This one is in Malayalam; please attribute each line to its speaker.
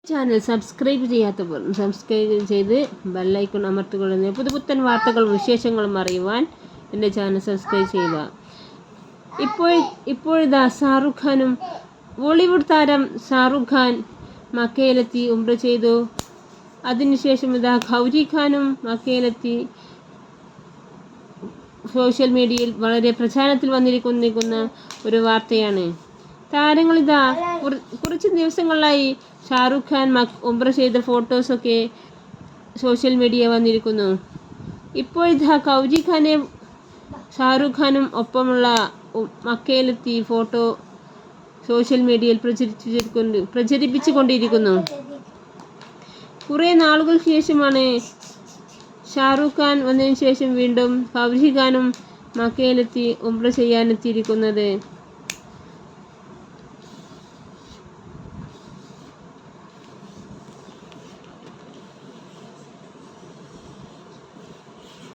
Speaker 1: ചാനൽ സബ്സ്ക്രൈബ് ചെയ്യാത്തവർ സബ്സ്ക്രൈബ് ചെയ്ത് ബെല്ലൈക്കൺ അമർത്തുകൊള്ളുന്ന പുതുപുത്തൻ വാർത്തകളും വിശേഷങ്ങളും അറിയുവാൻ എൻ്റെ ചാനൽ സബ്സ്ക്രൈബ് ചെയ്യുക. ഇപ്പോഴിതാ ഷാറുഖ് ഖാനും ബോളിവുഡ് താരം ഷാറുഖ് ഖാൻ മക്കയിലെത്തി ഉംറ ചെയ്തു. അതിനുശേഷം ഇതാ ഗൗരി ഖാനും മക്കയിലെത്തി. സോഷ്യൽ മീഡിയയിൽ വളരെ പ്രചാരത്തിൽ വന്നിരിക്കുന്ന ഒരു വാർത്തയാണ്. താരങ്ങളിതാ കുറച്ച് ദിവസങ്ങളായി ഷാറുഖ് ഖാൻ ഉംറ ചെയ്ത ഫോട്ടോസൊക്കെ സോഷ്യൽ മീഡിയ വന്നിരിക്കുന്നു. ഇപ്പോഴിതാ ഗൗരി ഖാനെ ഷാറുഖ് ഖാനും ഒപ്പമുള്ള മക്കയിലെത്തി ഫോട്ടോ സോഷ്യൽ മീഡിയയിൽ പ്രചരിപ്പിച്ചു കൊണ്ടിരിക്കുന്നു. കുറേ നാളുകൾക്ക് ശേഷമാണ് ഷാറുഖ് ഖാൻ വന്നതിന് ശേഷം വീണ്ടും ഗൗരി ഖാനും മക്കയിലെത്തി ഉംറ ചെയ്യാനെത്തിയിരിക്കുന്നത്.